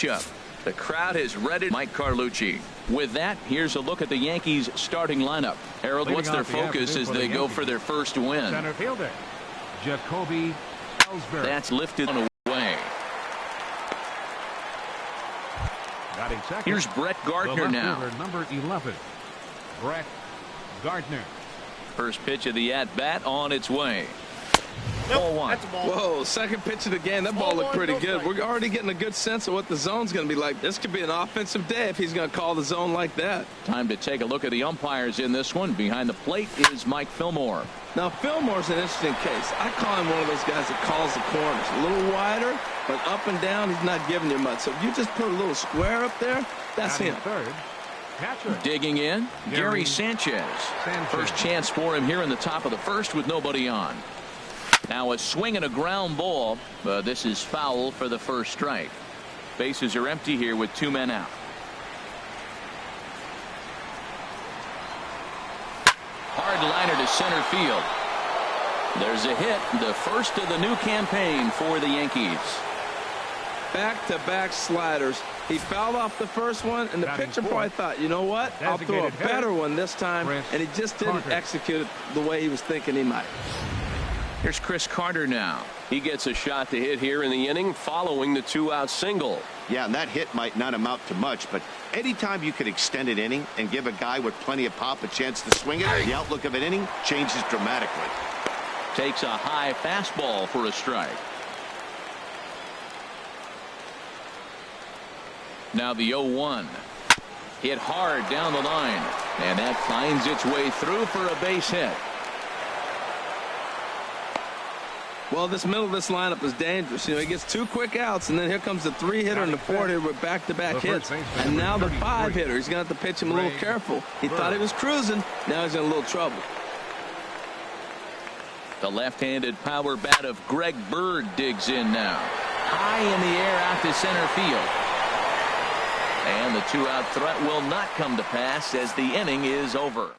The crowd is ready. Mike Carlucci. With that, here's a look at the Yankees starting lineup. Harold, what's their focus as they go for their first win? Center fielder, Jacoby Ellsbury. That's lifted on away. Here's Brett Gardner now. Number 11, Brett Gardner. First pitch of the at-bat on its way. Ball one. Whoa, second pitch of the game. That ball looked pretty good. We're already getting a good sense of what the zone's going to be like. This could be an offensive day if he's going to call the zone like that. Time to take a look at the umpires in this one. Behind the plate is Mike Fillmore. Now, Fillmore's an interesting case. I call him one of those guys that calls the corners. A little wider, but up and down, he's not giving you much. So if you just put a little square up there, that's him. Third, catcher. Digging in, Gary Sanchez. First chance for him here in the top of the first with nobody on. Now a swing and a ground ball, but this is foul for the first strike. Bases are empty here with 2 men out. Hard liner to center field. There's a hit, the first of the new campaign for the Yankees. Back-to-back sliders. He fouled off the first one, and the pitcher probably thought, you know what, I'll throw a better one this time, and he just didn't execute it the way he was thinking he might. Here's Chris Carter now. He gets a shot to hit here in the inning following the 2-out single. Yeah, and that hit might not amount to much, but anytime you can extend an inning and give a guy with plenty of pop a chance to swing it, the outlook of an inning changes dramatically. Takes a high fastball for a strike. Now the 0-1. Hit hard down the line, and that finds its way through for a base hit. Well, this middle of this lineup is dangerous. You know, he gets 2 quick outs, and then here comes the 3-hitter and the 4-hitter with back-to-back hits. And now the 5-hitter. He's going to have to pitch him a little careful. He thought he was cruising. Now he's in a little trouble. The left-handed power bat of Greg Bird digs in now. High in the air out to center field. And the 2-out threat will not come to pass as the inning is over.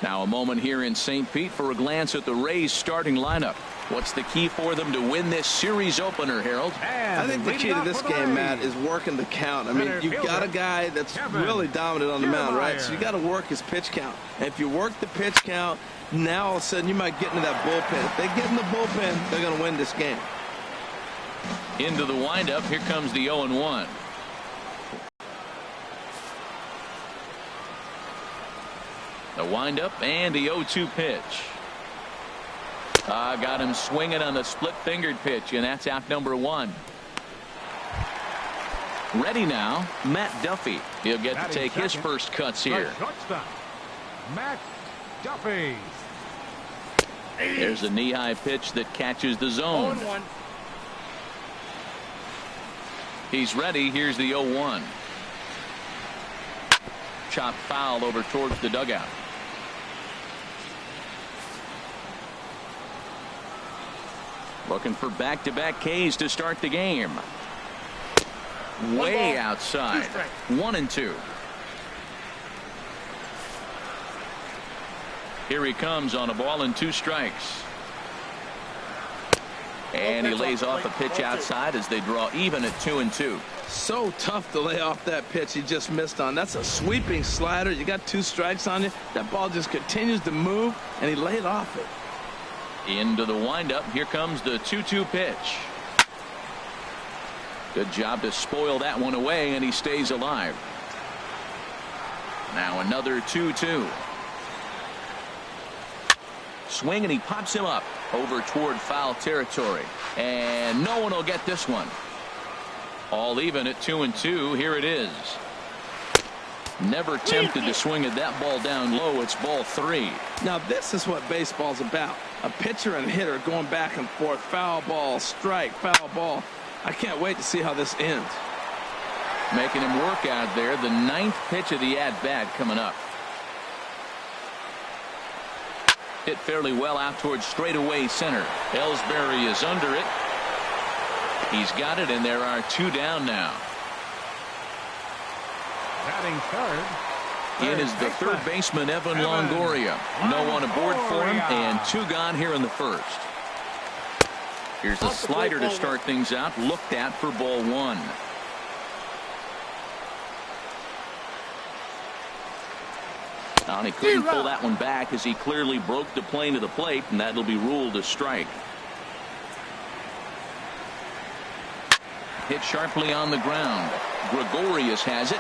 Now a moment here in St. Pete for a glance at the Rays starting lineup. What's the key for them to win this series opener, Harold? I think the key to this game, Matt, is working the count. I mean, you've got a guy that's really dominant on the mound, right? So you got to work his pitch count. And if you work the pitch count, now all of a sudden you might get into that bullpen. If they get in the bullpen, they're going to win this game. Into the windup, here comes the 0-1. The windup and the 0-2 pitch. Got him swinging on the split-fingered pitch, and that's out number 1. Ready now, Matt Duffy. He'll get to take his first cuts here. Matt Duffy. There's a knee-high pitch that catches the zone. 0-1. He's ready. Here's the 0-1. Chop foul over towards the dugout. Looking for back-to-back Ks to start the game. Way outside. 1-2. Here he comes on a ball and 2 strikes. And he lays off a pitch outside as they draw even at 2-2. So tough to lay off that pitch he just missed on. That's a sweeping slider. You got 2 strikes on you. That ball just continues to move, and he laid off it. Into the windup. Here comes the 2-2 pitch. Good job to spoil that one away, and he stays alive. Now another 2-2. Swing, and he pops him up over toward foul territory. And no one will get this one. All even at 2-2. Here it is. Never tempted to swing at that ball down low. It's ball 3. Now this is what baseball's about. A pitcher and hitter going back and forth. Foul ball, strike, foul ball. I can't wait to see how this ends. Making him work out there. The 9th pitch of the at-bat coming up. Hit fairly well out towards straightaway center. Ellsbury is under it. He's got it, and there are 2 down now. Batting third. In is the third baseman, Evan Longoria. No one aboard for him, and 2 gone here in the first. Here's the slider to start things out. Looked at for ball one. And he couldn't pull that one back as he clearly broke the plane to the plate, and that'll be ruled a strike. Hit sharply on the ground. Gregorius has it.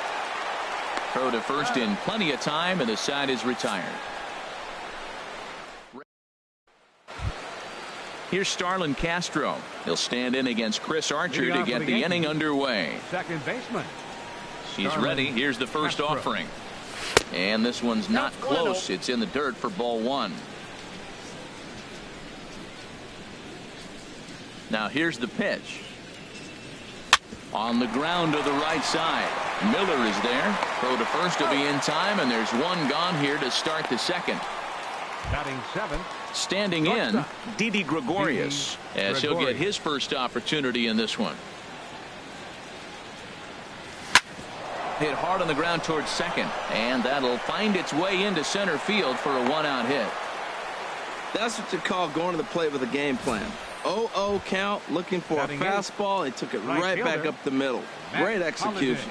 Throw to first in plenty of time, and the side is retired. Here's Starlin Castro. He'll stand in against Chris Archer to get the inning underway. Second baseman. He's ready. Here's the first offering. And this one's not close. It's in the dirt for ball one. Now here's the pitch. On the ground to the right side. Miller is there. Throw to first will be in time, and there's one gone here to start the second. Batting seventh. Standing in, Didi Gregorius, as he'll get his first opportunity in this one. Hit hard on the ground towards second, and that'll find its way into center field for a one-out hit. That's what you call going to the plate with a game plan. 0-0 count, looking for a fastball. He took it right back up the middle. Great execution.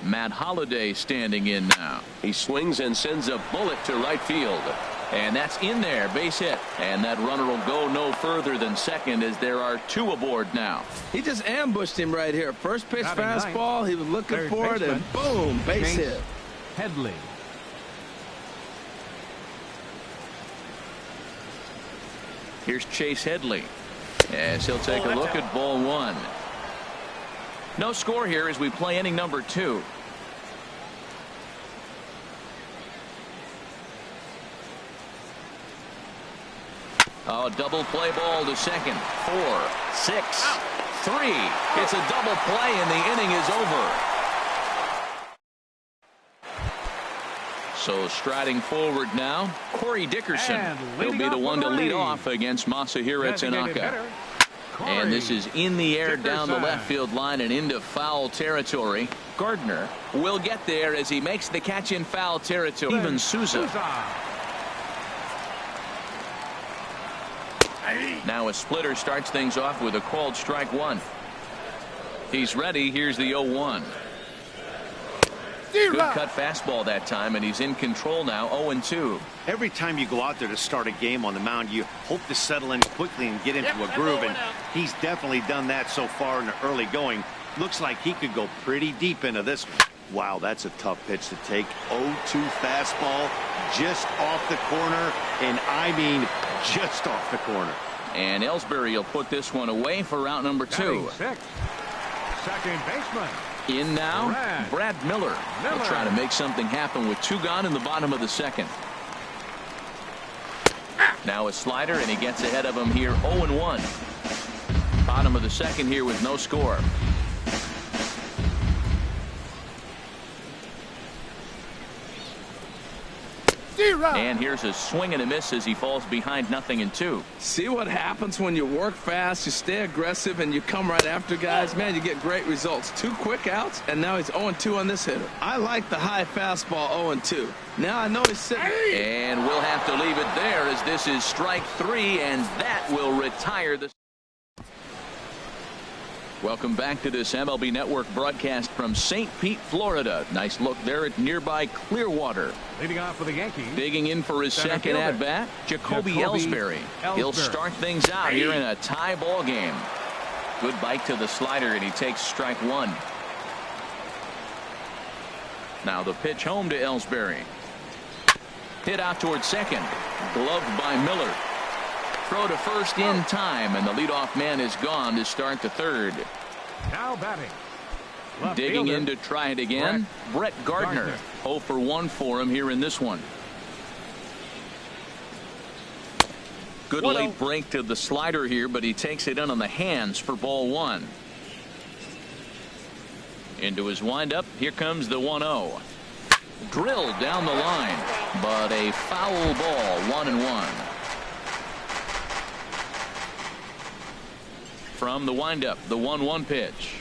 Matt Holliday standing in now. He swings and sends a bullet to right field. And that's in there, base hit. And that runner will go no further than second as there are two aboard now. He just ambushed him right here. First pitch fastball, he was looking for it, and boom, base hit. Headley. Here's Chase Headley as he'll take a look at ball one. No score here as we play inning number two. Oh, double play ball to second. 4, 6, 3. It's a double play and the inning is over. So striding forward now, Corey Dickerson. He'll be the one to lead off against Masahiro Tanaka. And this is in the air down the left field line and into foul territory. Gardner will get there as he makes the catch in foul territory. Even Souza. Now a splitter starts things off with a called strike one. He's ready. Here's the 0-1. Good cut fastball that time, and he's in control now. 0-2. Every time you go out there to start a game on the mound, you hope to settle in quickly and get into a groove, and he's definitely done that so far in the early going. Looks like he could go pretty deep into this one. Wow, that's a tough pitch to take. 0-2 fastball just off the corner, and I mean just off the corner. And Ellsbury will put this one away for route number 2. Second baseman. In now, Brad Miller. He'll try to make something happen with 2 gone in the bottom of the second. Now a slider, and he gets ahead of him here. 0-1. Bottom of the second here with no score. And here's a swing and a miss as he falls behind 0-2. See what happens when you work fast, you stay aggressive, and you come right after guys. Man, you get great results. 2 quick outs, and now he's 0-2 on this hitter. I like the high fastball 0-2. Now I know he's sitting. And we'll have to leave it there as this is strike 3, and that will retire the. Welcome back to this MLB Network broadcast from St. Pete, Florida. Nice look there at nearby Clearwater. Leading off for the Yankees. Digging in for his second at-bat, Jacoby Ellsbury. He'll start things out here in a tie ball game. Good bite to the slider, and he takes strike 1. Now the pitch home to Ellsbury. Hit out towards second. Gloved by Miller. Throw to first in time, and the leadoff man is gone to start the third. Now batting. Digging in to try it again, Brett Gardner. 0 for 1 for him here in this one. Good late break to the slider here, but he takes it in on the hands for ball 1. Into his windup, here comes the 1-0. Drilled down the line, but a foul ball. 1-1. From the windup, the 1-1 pitch.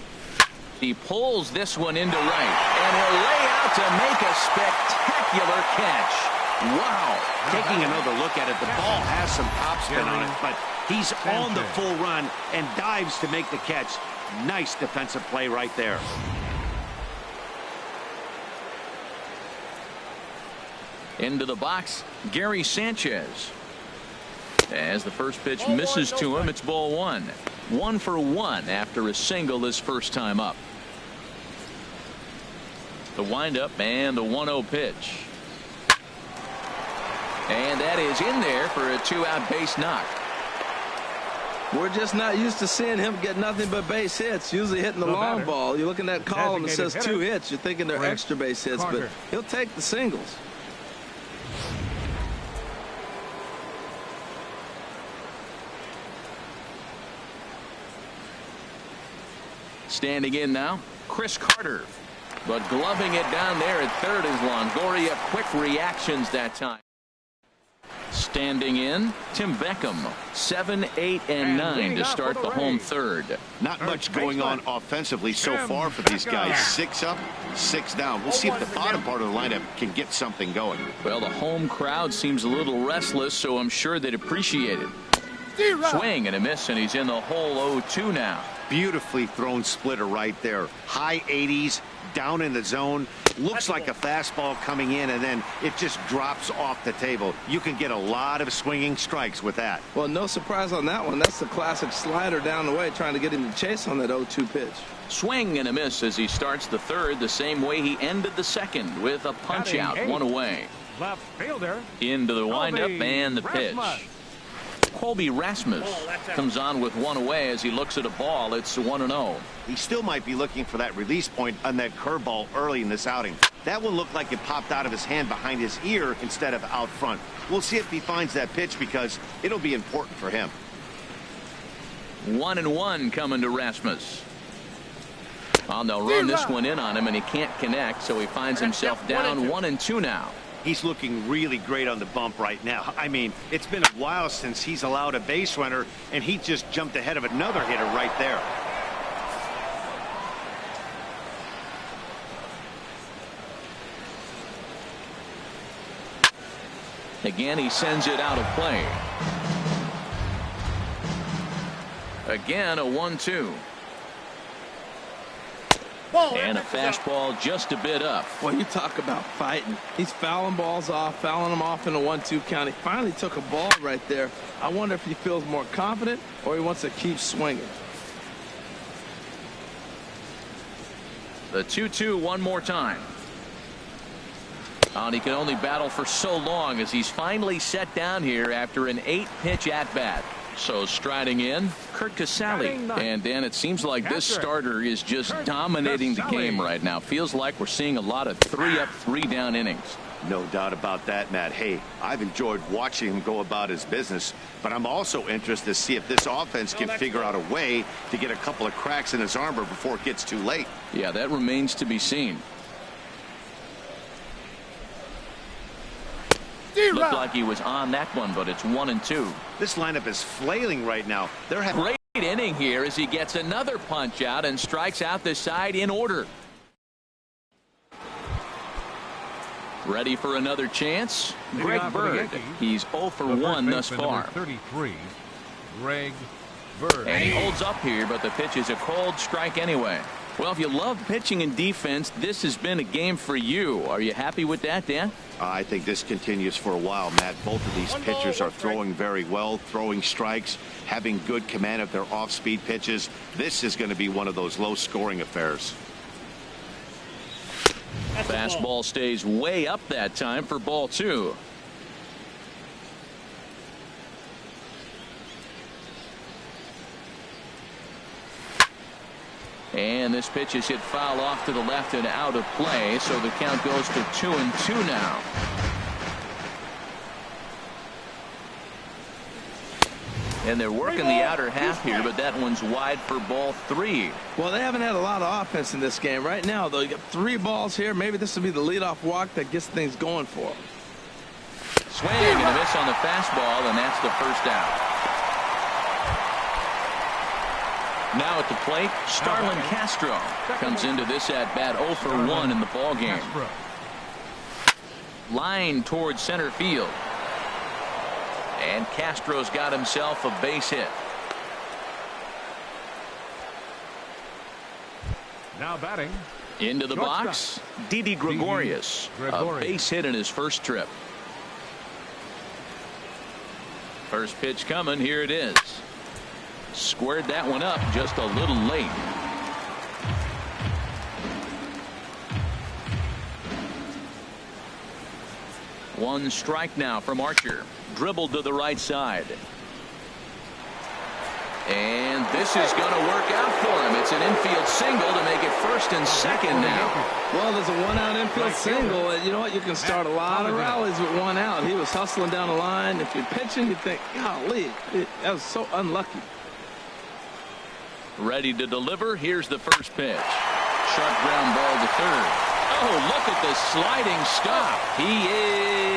He pulls this one into right, and he'll lay out to make a spectacular catch. Wow. Taking another look at it, the ball has some topspin on it, but he's on the full run and dives to make the catch. Nice defensive play right there. Into the box, Gary Sanchez. As the first pitch misses to him, it's ball one. 1 for 1 after a single his first time up. The windup and the 1-0 pitch. And that is in there for a 2-out base knock. We're just not used to seeing him get nothing but base hits. Usually hitting the long ball. You look in that column, it says 2 hits. You're thinking they're extra base hits, but he'll take the singles. Standing in now, Chris Carter. But gloving it down there at third is Longoria. Quick reactions that time. Standing in, Tim Beckham. 7, 8, and 9 to start the home third. Not much going on offensively so far for these guys. 6 up, 6 down. We'll see if the bottom part of the lineup can get something going. Well, the home crowd seems a little restless, so I'm sure they'd appreciate it. Swing and a miss, and he's in the hole 0-2 now. Beautifully thrown splitter right there. High 80s, down in the zone. Looks like a fastball coming in, and then it just drops off the table. You can get a lot of swinging strikes with that. Well, no surprise on that one. That's the classic slider down the way, trying to get him to chase on that 0-2 pitch. Swing and a miss as he starts the third the same way he ended the second, with a punch out, 1 away. Left fielder. Into the windup and the pitch. Colby Rasmus comes on with 1 away as he looks at a ball. It's 1-0. He still might be looking for that release point on that curveball early in this outing. That one looked like it popped out of his hand behind his ear instead of out front. We'll see if he finds that pitch because it'll be important for him. 1-1 coming to Rasmus. Well, they'll run this one in on him, and he can't connect, so he finds himself down 1-2 now. He's looking really great on the bump right now. I mean, it's been a while since he's allowed a base runner, and he just jumped ahead of another hitter right there. Again, he sends it out of play. Again, a 1-2. And a fastball just a bit up. Well, you talk about fighting. He's fouling balls off, fouling them off in a 1-2 count. He finally took a ball right there. I wonder if he feels more confident or he wants to keep swinging. The 2-2 one more time. And he can only battle for so long as he's finally set down here after an 8-pitch at-bat. So striding in, Kurt Casale. And Dan, it seems like this starter is just dominating the game right now. Feels like we're seeing a lot of 3-up, 3-down innings. No doubt about that, Matt. Hey, I've enjoyed watching him go about his business, but I'm also interested to see if this offense can figure out a way to get a couple of cracks in his armor before it gets too late. Yeah, that remains to be seen. Looked like he was on that one, but it's 1-2. This lineup is flailing right now. They're having great inning here as he gets another punch out and strikes out the side in order. Ready for another chance? Greg Bird. He's 0 for 1 thus far. 33, Greg Bird. And he holds up here, but the pitch is a cold strike anyway. Well, if you love pitching and defense, this has been a game for you. Are you happy with that, Dan? I think this continues for a while, Matt. Both of these pitchers are throwing very well, throwing strikes, having good command of their off-speed pitches. This is going to be one of those low-scoring affairs. Fastball stays way up that time for ball 2. And this pitch is hit foul off to the left and out of play, so the count goes to 2-2 now. And they're working the outer half here, but that one's wide for ball 3. Well, they haven't had a lot of offense in this game. Right now, though, you got 3 balls here. Maybe this will be the leadoff walk that gets things going for them. Swing and a miss on the fastball, and that's the first out. Now at the plate, Starlin Castro comes into this at-bat 0 for 1 in the ballgame. Line towards center field. And Castro's got himself a base hit. Now batting. Into the box, Didi Gregorius. A base hit in his first trip. First pitch coming. Here it is. Squared that one up just a little late. One strike now from Archer. Dribbled to the right side. And this is going to work out for him. It's an infield single to make it first and second now. Well, there's a one-out infield single. And you know what? You can start a lot of rallies with one out. He was hustling down the line. If you're pitching, you think, golly, that was so unlucky. Ready to deliver. Here's the first pitch. Sharp ground ball to third. Oh, look at the sliding stop. He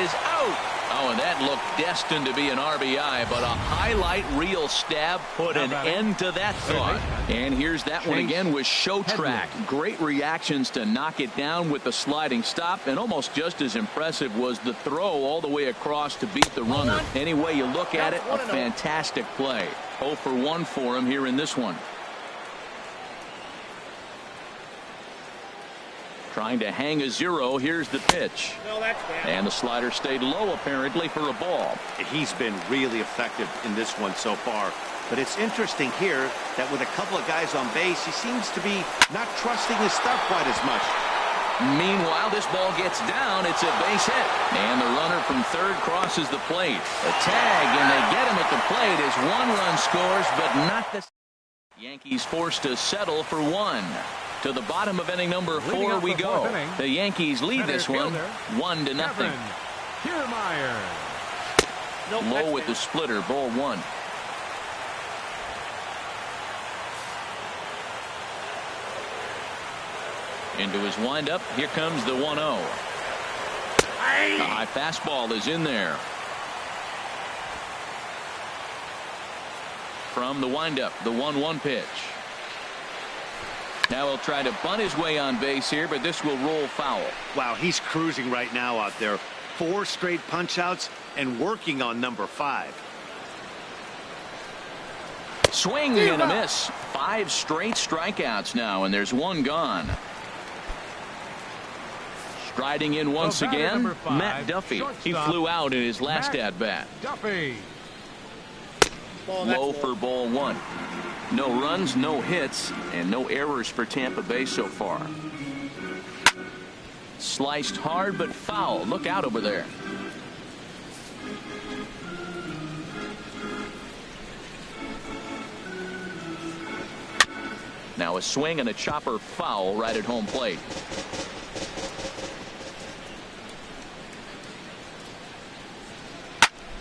is out. Oh, and that looked destined to be an RBI, but a highlight reel stab put an end to that thought. And here's that one again with show track. Great reactions to knock it down with the sliding stop, and almost just as impressive was the throw all the way across to beat the runner. Any way you look at it, a fantastic play. 0 for 1 for him here in this one. Trying to hang a 0. Here's the pitch. And the slider stayed low apparently for a ball. He's been really effective in this one so far. But it's interesting here that with a couple of guys on base, he seems to be not trusting his stuff quite as much. Meanwhile, this ball gets down. It's a base hit. And the runner from third crosses the plate. A tag, and they get him at the plate as one run scores, but not the Yankees forced to settle for 1. To the bottom of inning number 4 we go. The Yankees lead this one 1-0. Low with the splitter, ball 1. Into his windup. Here comes the 1-0. The high fastball is in there. From the windup, the 1-1 pitch. Now he'll try to bunt his way on base here, but this will roll foul. Wow, he's cruising right now out there. 4 straight punch-outs and working on number 5. Swing and a miss. 5 straight strikeouts now, and there's 1 gone. Striding in once again, Matt Duffy. He flew out in his last at-bat. Low for ball 1. No runs, no hits, and no errors for Tampa Bay so far. Sliced hard but foul. Look out over there. Now a swing and a chopper foul right at home plate.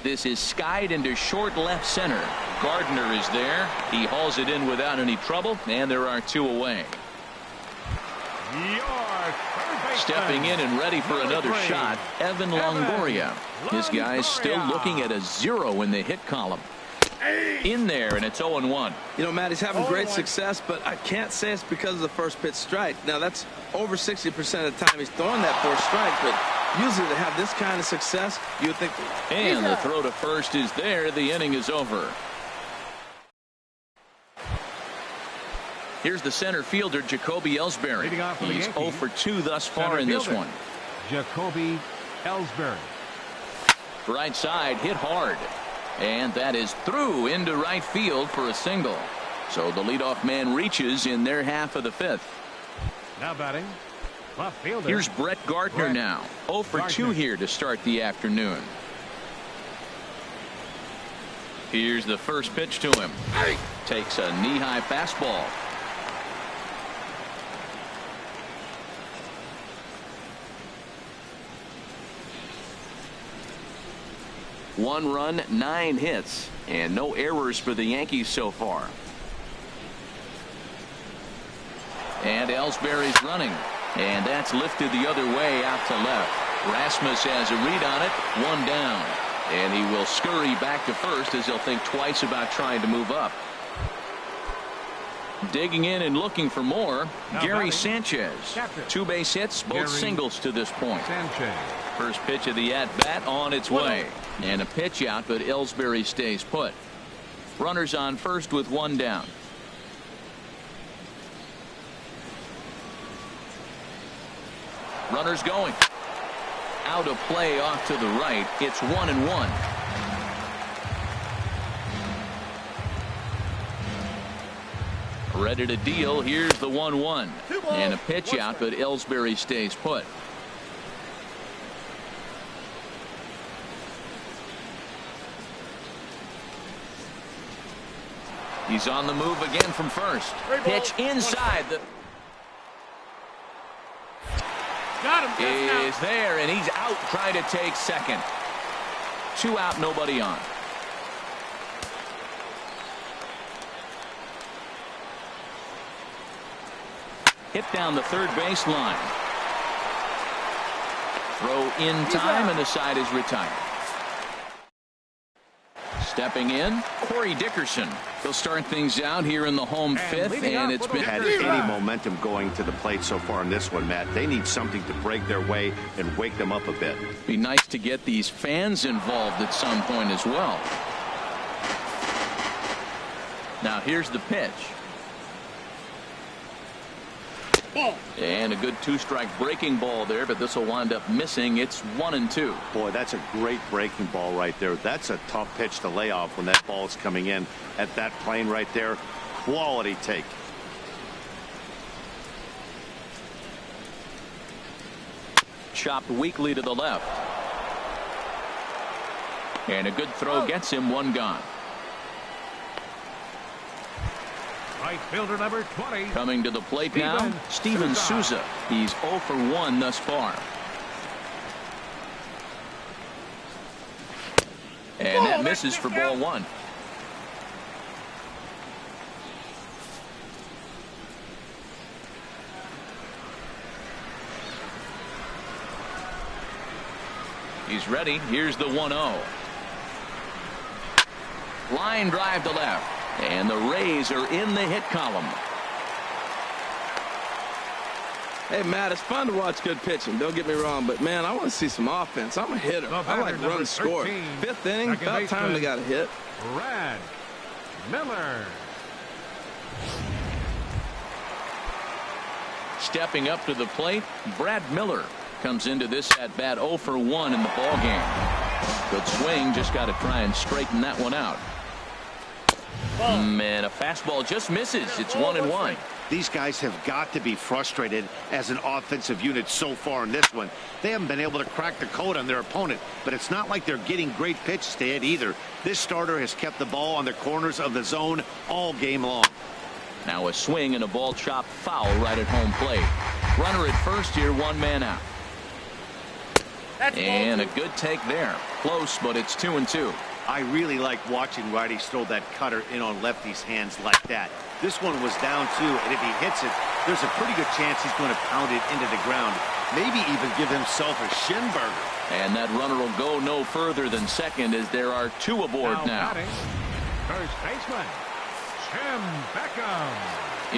This is skied into short left center. Gardner is there. He hauls it in without any trouble, and there are 2 away. Stepping in and ready for another shot, Evan Longoria. His guys still looking at a 0 in the hit column. In there, and it's 0-1. You know, Matt, he's having great success, but I can't say it's because of the first pitch strike. Now, that's over 60% of the time he's throwing that first strike, but usually to have this kind of success, you would think. And the throw to first is there. The inning is over. Here's the center fielder, Jacoby Ellsbury. He's 0 for 2 thus far in this one. Jacoby Ellsbury. Right side, hit hard. And that is through into right field for a single. So the leadoff man reaches in their half of the 5th. Now batting. Left fielder. Here's Brett Gardner now. 0 for 2 here to start the afternoon. Here's the first pitch to him. Takes a knee-high fastball. One run, 9 hits, and no errors for the Yankees so far. And Ellsbury's running, and that's lifted the other way out to left. Rasmus has a read on it, 1 down, and he will scurry back to first as he'll think twice about trying to move up. Digging in and looking for more, Now Gary batting, Sanchez. captain. 2 base hits, both Gary singles to this point. Sanchez. First pitch of the at-bat on its way. And a pitch out, but Ellsbury stays put. Runners on first with 1 down. Runners going. Out of play off to the right. It's 1-1. Ready to deal. Here's the 1-1. And a pitch out, but Ellsbury stays put. He's on the move again from first. Pitch inside. The Got him. is there, and he's out trying to take second. 2 out, nobody on. Hit down the third base line. Throw in time, and the side is retired. Stepping in, Corey Dickerson. He'll start things out here in the home fifth, and it's been Had any momentum going to the plate so far in this one, Matt. They need something to break their way and wake them up a bit. Be nice to get these fans involved at some point as well. Now here's the pitch. And a good 2-strike breaking ball there, but this will wind up missing. It's 1-2. Boy, that's a great breaking ball right there. That's a tough pitch to lay off when that ball is coming in at that plane right there. Quality take. Chopped weakly to the left. And a good throw gets him 1 gone. Right fielder number 20. Coming to the plate now, Steven Souza. He's 0 for 1 thus far. And that misses for ball 1. He's ready. Here's the 1-0. Line drive to left. And the Rays are in the hit column. Hey, Matt, it's fun to watch good pitching. Don't get me wrong, but, man, I want to see some offense. I'm a hitter. I like run score. 5th inning, about time they got a hit. Brad Miller. Stepping up to the plate, Brad Miller comes into this at-bat 0 for 1 in the ballgame. Good swing, just got to try and straighten that one out. And a fastball just misses. It's 1-1. These guys have got to be frustrated as an offensive unit so far in this one. They haven't been able to crack the code on their opponent, but it's not like they're getting great pitches to hit either. This starter has kept the ball on the corners of the zone all game long. Now a swing and a ball chopped foul right at home plate. Runner at first here, 1 man out. And a good take there. Close, but it's 2-2. I really like watching righties throw that cutter in on lefties' hands like that. This one was down 2, and if he hits it, there's a pretty good chance he's going to pound it into the ground. Maybe even give himself a shin burger. And that runner will go no further than second as there are 2 aboard now. Batting, first baseman, Tim Beckham.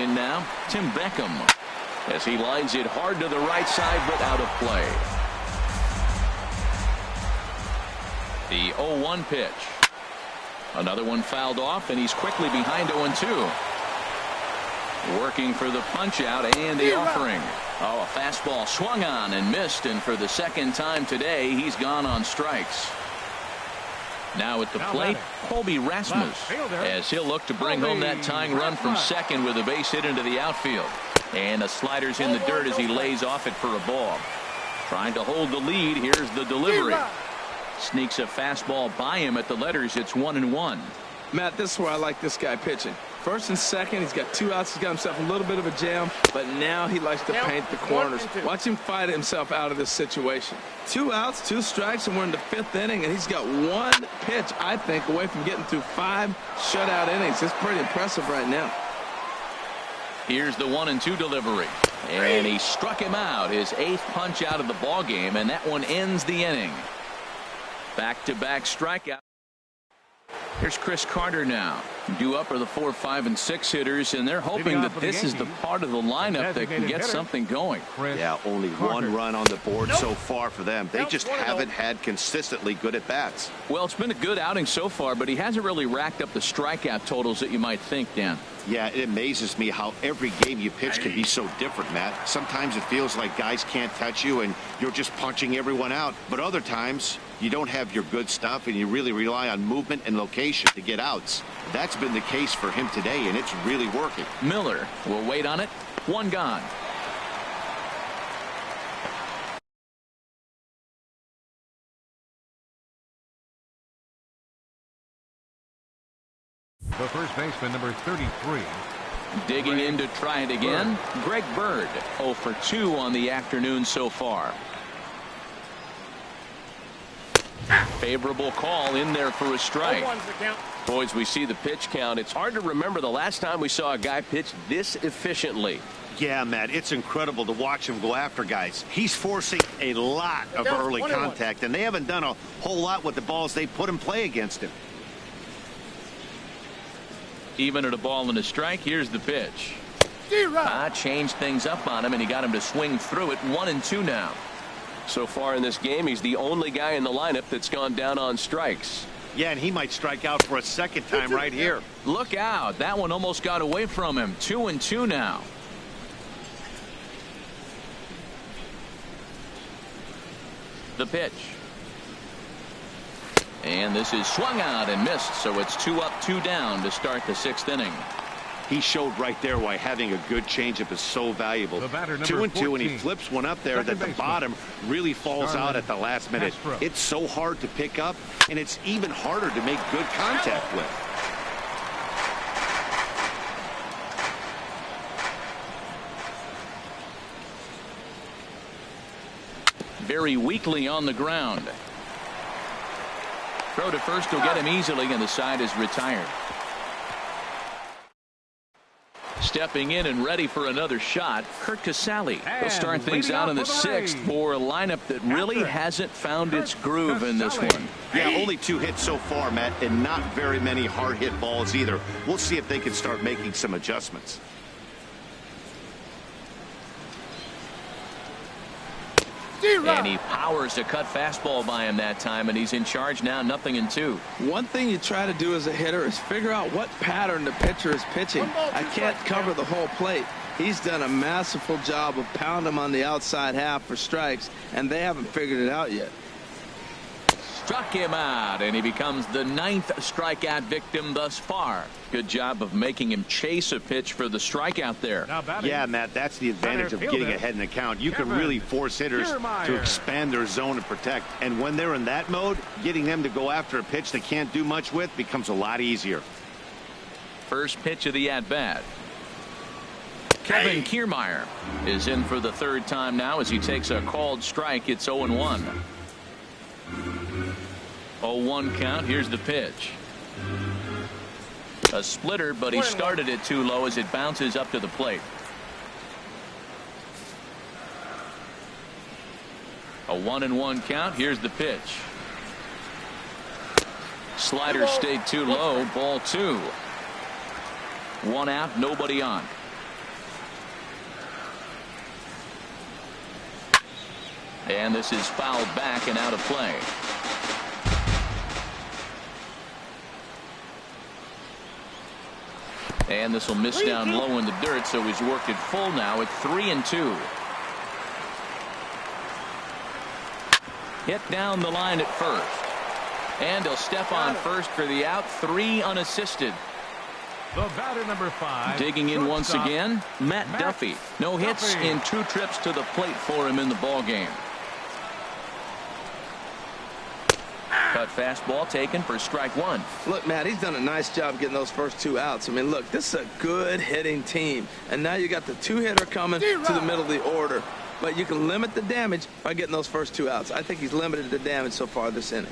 In now, Tim Beckham. As he lines it hard to the right side, but out of play. The 0-1 pitch. Another one fouled off, and he's quickly behind 0-2. Working for the punch out and the offering. Oh, a fastball swung on and missed, and for the second time today, he's gone on strikes. Now at the plate, Colby Rasmus, as he'll look to bring home that tying run from second with a base hit into the outfield. And the slider's in the dirt as he lays off it for a ball. Trying to hold the lead. Here's the delivery. Sneaks a fastball by him at the letters. It's 1-1. Matt, this is where I like this guy pitching. First and second, he's got 2 outs. He's got himself a little bit of a jam, but now he likes to paint the corners. Watch him fight himself out of this situation. 2 outs, 2 strikes, and we're in the 5th inning, and he's got 1 pitch, I think, away from getting through 5 shutout innings. It's pretty impressive right now. Here's the 1-2 delivery. And he struck him out, his 8th punch out of the ball game, and that one ends the inning. Back-to-back strikeout. Here's Chris Carter now. Due up are the 4, 5, and 6 hitters, and they're hoping that this is the part of the lineup that can get something going. Yeah, only one run on the board so far for them. They just haven't had consistently good at-bats. Well, it's been a good outing so far, but he hasn't really racked up the strikeout totals that you might think, Dan. Yeah, it amazes me how every game you pitch can be so different, Matt. Sometimes it feels like guys can't touch you and you're just punching everyone out. But other times, you don't have your good stuff and you really rely on movement and location to get outs. That's been the case for him today, and it's really working. Miller will wait on it. One gone. The first baseman, number 33. Digging in to try it again. Greg Bird, 0 for 2 on the afternoon so far. Favorable call in there for a strike. Boys, we see the pitch count. It's hard to remember the last time we saw a guy pitch this efficiently. Yeah, Matt, it's incredible to watch him go after guys. He's forcing a lot of early contact, and they haven't done a whole lot with the balls they put in play against him. Even at a ball and a strike, here's the pitch. Changed things up on him, and he got him to swing through it. 1-2 now. So far in this game, he's the only guy in the lineup that's gone down on strikes. Yeah, and he might strike out for a second time right here. Look out. That one almost got away from him. 2-2 now. The pitch. And this is swung out and missed, so it's 2 up, 2 down to start the 6th inning. He showed right there why having a good changeup is so valuable. 2-2, and he flips one up there that the bottom really falls out at the last minute. It's so hard to pick up, and it's even harder to make good contact with. Very weakly on the ground. Throw to first will get him easily, and the side is retired. Stepping in and ready for another shot, Kurt Casale. He'll start things out in the 6th for a lineup that really hasn't found its groove in this one. Yeah, only 2 hits so far, Matt, and not very many hard hit balls either. We'll see if they can start making some adjustments. And he powers a cut fastball by him that time, and he's in charge now, 0-2. One thing you try to do as a hitter is figure out what pattern the pitcher is pitching. I can't cover the whole plate. He's done a masterful job of pounding him on the outside half for strikes, and they haven't figured it out yet. Struck him out, and he becomes the 9th strikeout victim thus far. Good job of making him chase a pitch for the strikeout there. Yeah, Matt, that's the advantage of getting ahead in the count. You can really force hitters to expand their zone and protect. And when they're in that mode, getting them to go after a pitch they can't do much with becomes a lot easier. First pitch of the at-bat. Kevin Kiermaier is in for the 3rd time now as he takes a called strike. It's 0-1. 0-1 count. Here's the pitch. A splitter, but he started it too low as it bounces up to the plate. A 1-1 count. Here's the pitch. Slider stayed too low. Ball 2. 1 out, nobody on. And this is fouled back and out of play. And this will miss down low in the dirt, so he's worked it full now at 3-2. Hit down the line at first. And he'll step on first for the out. 3 unassisted. The batter, number 5. Digging in once again, Matt Duffy. No hits in 2 trips to the plate for him in the ball game. Cut fastball taken for strike 1. Look, Matt, he's done a nice job getting those first 2 outs. I mean, look, this is a good hitting team. And now you got the 2-hitter coming to the middle of the order. But you can limit the damage by getting those first 2 outs. I think he's limited the damage so far this inning.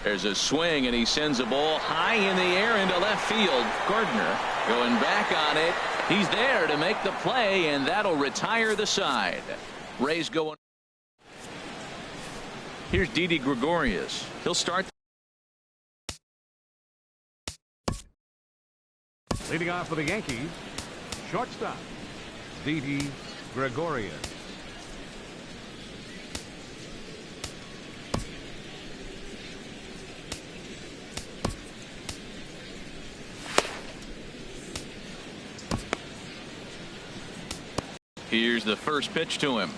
There's a swing, and he sends a ball high in the air into left field. Gardner going back on it. He's there to make the play, and that'll retire the side. Rays going. Here's Didi Gregorius. He'll start Leading off for the Yankees, shortstop, Didi Gregorius. Here's the first pitch to him.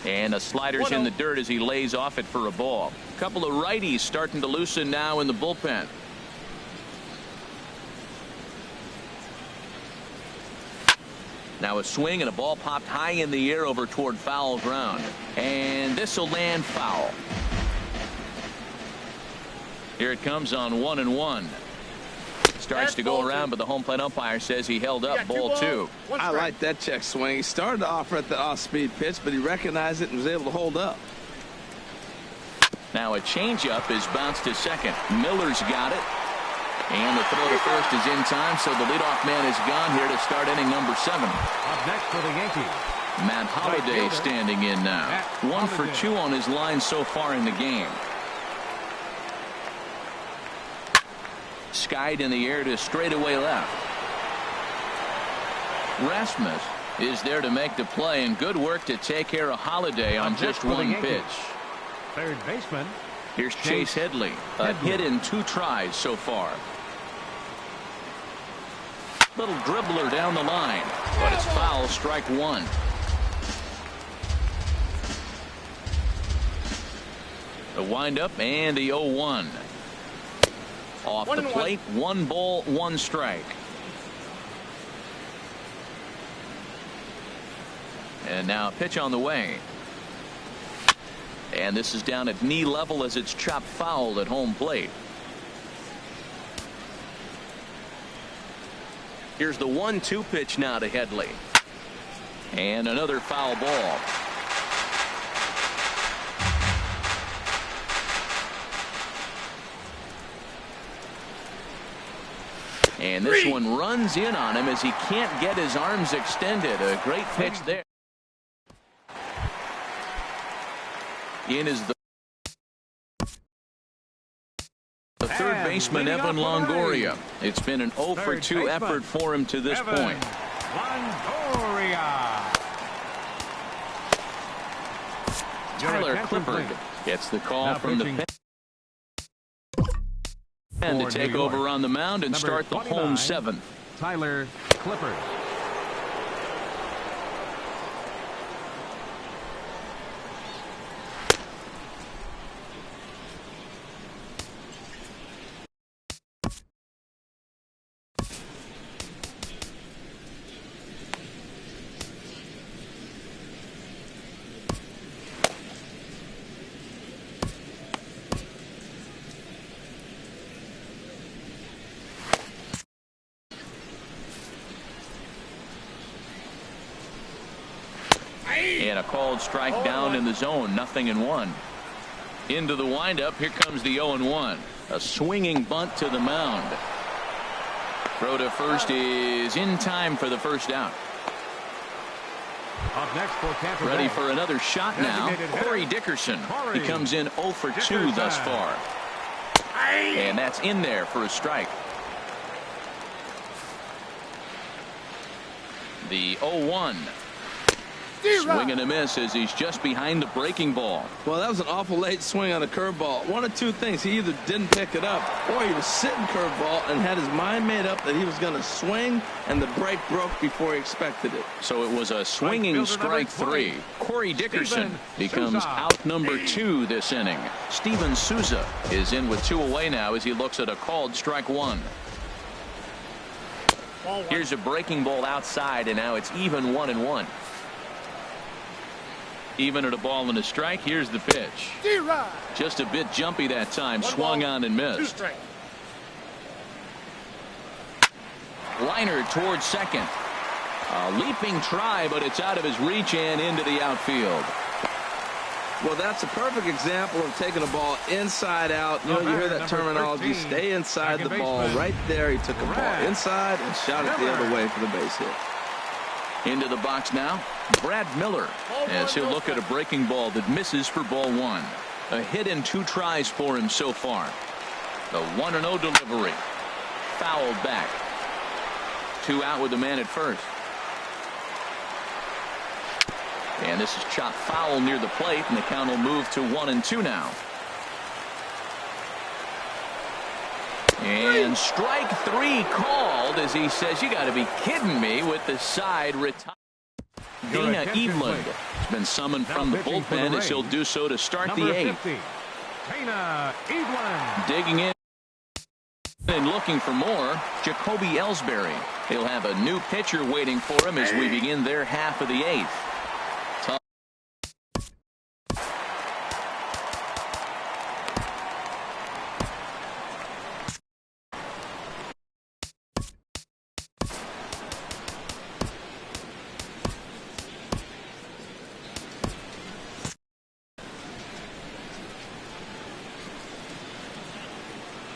And the slider's in the dirt as he lays off it for a ball. A couple of righties starting to loosen now in the bullpen. Now a swing and a ball popped high in the air over toward foul ground. And this will land foul. Here it comes on 1-1. Starts to go around, but the home plate umpire says he held up ball 2. I like that check swing. He started to offer at the off-speed pitch, but he recognized it and was able to hold up. Now a changeup is bounced to second. Miller's got it. And the throw to first is in time, so the leadoff man is gone here to start inning number 7. Up next for the Yankees, Matt Holliday standing in now. 1 for 2 on his line so far in the game. Skied in the air to straightaway left. Rasmus is there to make the play, and good work to take care of Holliday on just one pitch. Third baseman. Here's Chase Headley. A hit in 2 tries so far. Little dribbler down the line, but it's foul, strike 1. The windup and the 0-1. Off the plate, 1 ball, 1 strike. And now a pitch on the way. And this is down at knee level as it's chopped foul at home plate. Here's the 1-2 pitch now to Headley. And another foul ball. And this one runs in on him as he can't get his arms extended. A great pitch there. In is the third baseman, Evan Longoria. It's been an 0 for 2 effort for him to this point. Longoria. Tyler Clippard gets the call from the pen to take over on the mound and start the home 7th. Tyler Clippard. And a called strike down in the zone, 0-1. Into the windup, here comes the 0-1. A swinging bunt to the mound. Throw to first is in time for the first out. Up next for Tampa Ready Bay. for another shot now. Corey Dickerson. He comes in 0 for 2 thus far. And that's in there for a strike. The 0-1. Swing and a miss as he's just behind the breaking ball. Well, that was an awful late swing on a curveball. One of 2 things. He either didn't pick it up or he was sitting curveball and had his mind made up that he was going to swing, and the break broke before he expected it. So it was a swinging strike 3. Corey Dickerson becomes out number 2 this inning. Steven Souza is in with 2 away now as he looks at a called strike 1. Here's a breaking ball outside, and now it's even 1-1. Even at a ball and a strike. Here's the pitch. Just a bit jumpy that time. Swung on and missed. Liner towards second. A leaping try, but it's out of his reach and into the outfield. Well, that's a perfect example of taking a ball inside out. You know, you hear that terminology, stay inside the ball. Right there, he took a ball inside and shot it the other way for the base hit. Into the box now, Brad Miller, as he'll look at a breaking ball that misses for ball 1. A hit in 2 tries for him so far. The 1-0 delivery. Fouled back. 2 out with the man at first. And this is chopped foul near the plate, and the count will move to 1-2 now. And strike 3 called as he says, you got to be kidding me, with the side retired. Dana Eveland has been summoned from the bullpen as he'll do so to start the 8th. Dana Eveland. Digging in and looking for more, Jacoby Ellsbury. He'll have a new pitcher waiting for him as we begin their half of the 8th.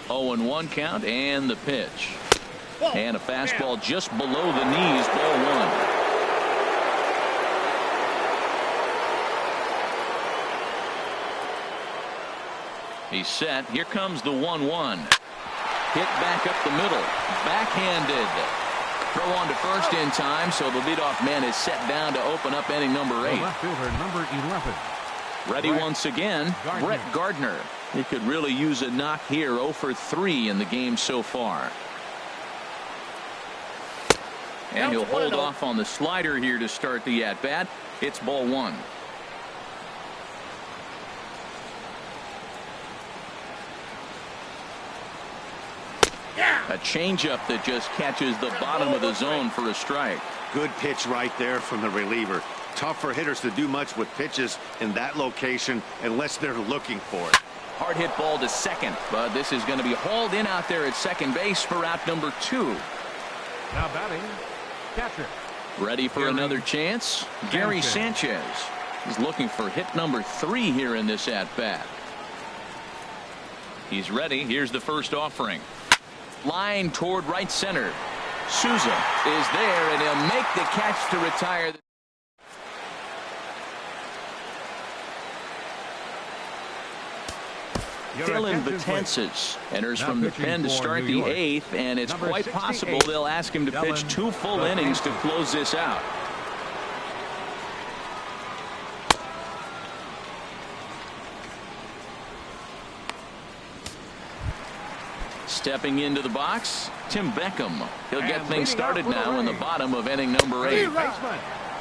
0-1 count, and the pitch. And a fastball just below the knees, ball 1. He's set. Here comes the 1-1. Hit back up the middle. Backhanded. Throw on to first in time, so the leadoff man is set down to open up inning number 8. Left fielder number 11. Ready once again, Brett Gardner. He could really use a knock here. 0 for 3 in the game so far. And he'll hold off on the slider here to start the at-bat. It's ball 1. A changeup that just catches the bottom of the zone for a strike. Good pitch right there from the reliever. Tough for hitters to do much with pitches in that location unless they're looking for it. Hard hit ball to second, but this is going to be hauled in out there at second base for out number 2. Now batting, catcher. Ready for another chance? Gary Sanchez is looking for hit number 3 here in this at-bat. He's ready. Here's the first offering. Line toward right center. Souza is there, and he'll make the catch to retire. Dylan Betances enters from the pen to start the 8th, and it's quite possible they'll ask him to pitch 2 full innings to close this out. Stepping into the box, Tim Beckham. He'll get things started now in the bottom of inning number 8.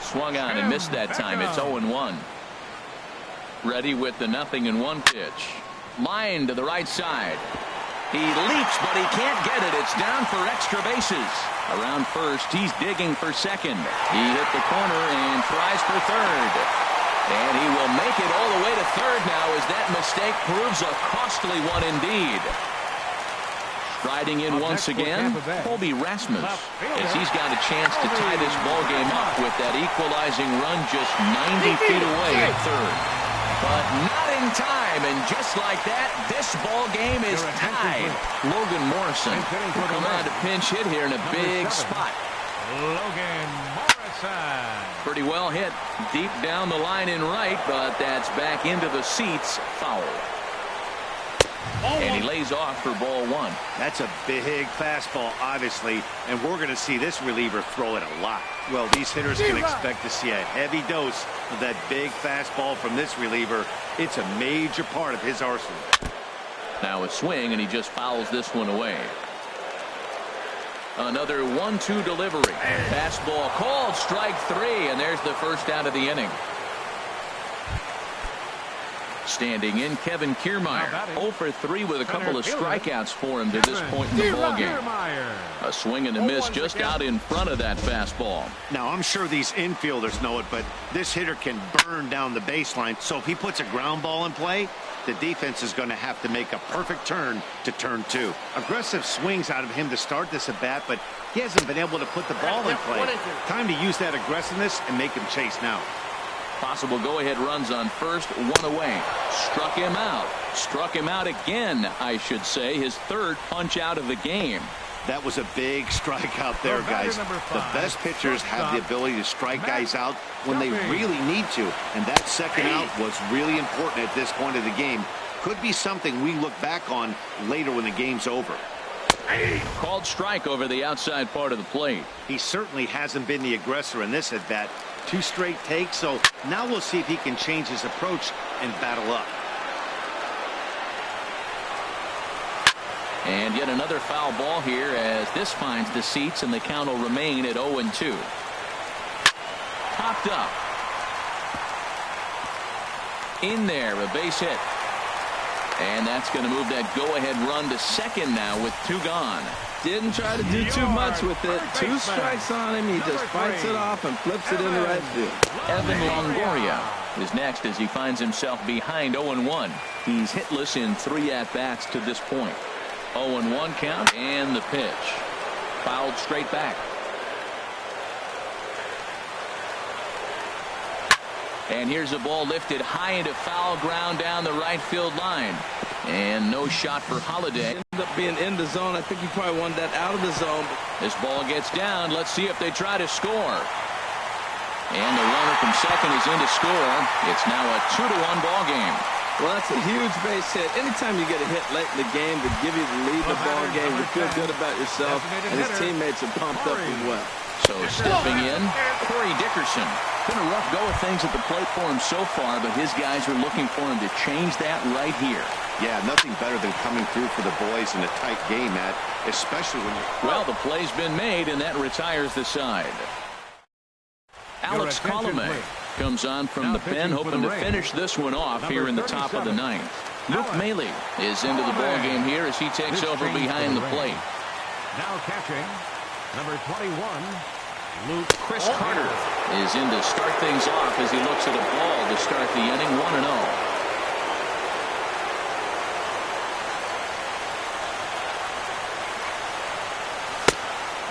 Swung on and missed that time. It's 0-1. Ready with the 0-1 pitch. Line to the right side. He leaps, but he can't get it. It's down for extra bases. Around first, he's digging for second. He hit the corner and tries for third. And he will make it all the way to third now as that mistake proves a costly one indeed. Riding in once again, Colby Rasmus, as he's got a chance to tie this ball game up with that equalizing run just 90 feet away at third. But not in time, and just like that, this ball game is tied. Logan Morrison will come out to pinch hit here in a big spot. Logan Morrison. Pretty well hit deep down the line in right, but that's back into the seats. Foul. And he lays off for ball 1. That's a big fastball, obviously, and we're going to see this reliever throw it a lot. Well, these hitters can expect to see a heavy dose of that big fastball from this reliever. It's a major part of his arsenal. Now a swing, and he just fouls this one away. Another 1-2 delivery. Fastball called, strike 3, and there's the first out of the inning. Standing in, Kevin Kiermaier, 0 for 3 with a couple of strikeouts for him to this point in the ballgame. A swing and a miss just out in front of that fastball. Now, I'm sure these infielders know it, but this hitter can burn down the baseline. So if he puts a ground ball in play, the defense is going to have to make a perfect turn to turn 2. Aggressive swings out of him to start this at bat, but he hasn't been able to put the ball in play. Time to use that aggressiveness and make him chase now. Possible go-ahead runs on first, 1 away. Struck him out. Struck him out again, I should say. His 3rd punch out of the game. That was a big strikeout there, guys. The best pitchers have the ability to strike guys out when they really need to. And that second out was really important at this point of the game. Could be something we look back on later when the game's over. Called strike over the outside part of the plate. He certainly hasn't been the aggressor in this at bat. 2 straight takes, so now we'll see if he can change his approach and battle up. And yet another foul ball here as this finds the seats, and the count will remain at 0-2. Popped up. In there, a base hit. And that's going to move that go-ahead run to second now with 2 gone. Didn't try to do too much with it. 2 strikes on him. He just fights it off and flips it into right field. Evan Longoria is next as he finds himself behind 0-1. He's hitless in 3 at-bats to this point. 0-1 count, and the pitch. Fouled straight back. And here's a ball lifted high into foul ground down the right field line. And no shot for Holiday. Ended up being in the zone. I think he probably wanted that out of the zone. This ball gets down. Let's see if they try to score. And the runner from second is in to score. It's now a 2-1 ball game. Well, that's a huge base hit. Anytime you get a hit late in the game to give you the lead in the ball game, you feel good about yourself, and his teammates are pumped up as well. So stepping in, Corey Dickerson. Been a rough go of things at the plate for him so far, but his guys are looking for him to change that right here. Yeah, nothing better than coming through for the boys in a tight game, Matt, especially when you... Well, the play's been made, and that retires the side. Alex Colomé comes on from the pen, hoping to finish this one off here in the top of the 9th. Luke Maile is into the ball game here as he takes over behind the plate. Now catching, number 21, Luke. Chris Carter is in to start things off as he looks at a ball to start the inning. 1-0.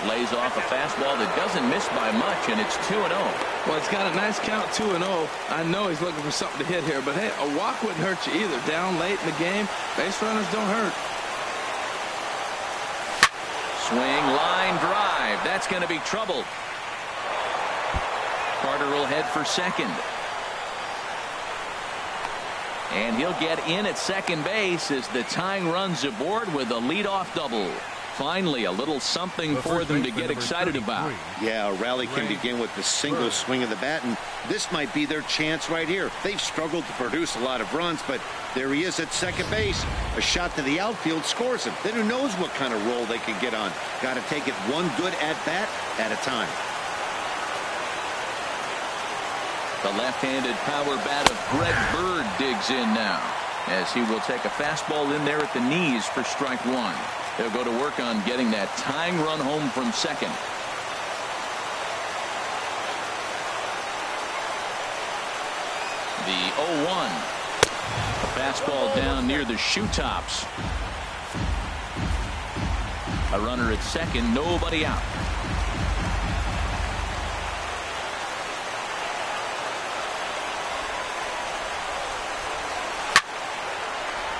Lays off a fastball that doesn't miss by much, and it's 2-0. Well, it's got a nice count, 2-0. I know he's looking for something to hit here, but hey, a walk wouldn't hurt you either. Down late in the game, base runners don't hurt. Swing, line drive. That's going to be trouble. Carter will head for second. And he'll get in at second base as the tying run's aboard with a leadoff double. Finally, a little something for them to get excited about. Yeah, a rally can begin with the single swing of the bat, and this might be their chance right here. They've struggled to produce a lot of runs, but there he is at second base. A shot to the outfield scores him. Then who knows what kind of roll they can get on. Got to take it one good at-bat at a time. The left-handed power bat of Greg Bird digs in now as he will take a fastball in there at the knees for strike 1. They'll go to work on getting that tying run home from second. The 0-1. A fastball down near the shoe tops. A runner at second, nobody out.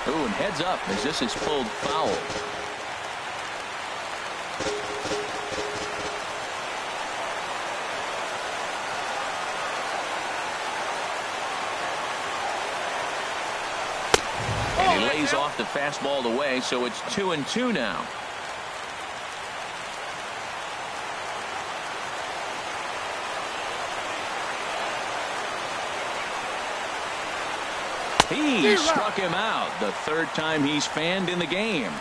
Ooh, and heads up as this is pulled foul. And he lays off the fastball away, so it's 2-2 now. He struck him out the third time he's fanned in the game.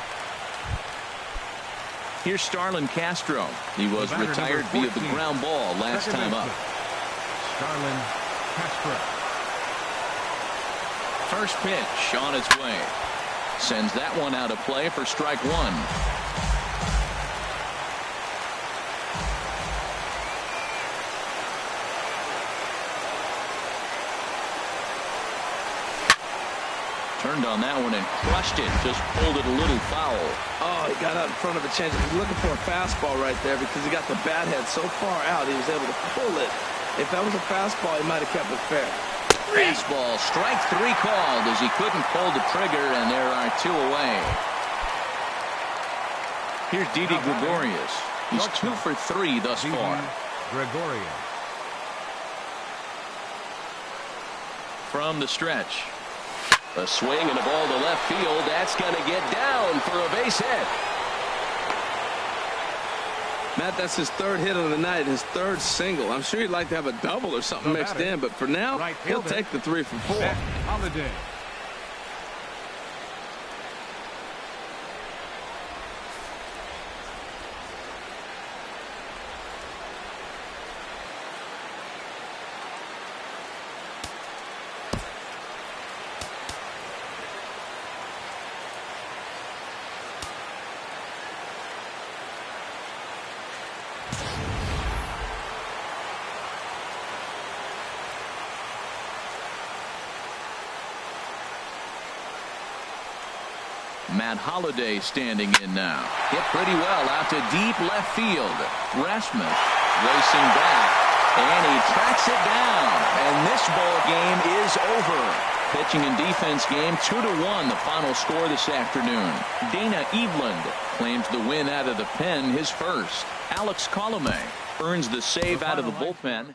Here's Starlin Castro. He was retired via the ground ball last time up. Starlin Castro. First pitch on its way. Sends that one out of play for strike 1. Turned on that one and crushed it. Just pulled it a little foul. Oh, he got out in front of a change. He's looking for a fastball right there because he got the bat head so far out he was able to pull it. If that was a fastball, he might have kept it fair. Fastball, strike 3 called as he couldn't pull the trigger, and there are 2 away. Here's Didi Gregorius. He's 2 for 3 thus far. Gregorius. From the stretch. A swing and a ball to left field. That's going to get down for a base hit. Matt, that's his third hit of the night, his third single. I'm sure he'd like to have a double or something mixed in, but for now, he'll take the 3 for 4. Holiday. Matt Holliday standing in now. Hit pretty well out to deep left field. Rasmus racing back, and he tracks it down. And this ball game is over. Pitching and defense game 2-1, the final score this afternoon. Dana Eveland claims the win out of the pen, his first. Alex Colomé earns the save out of the bullpen.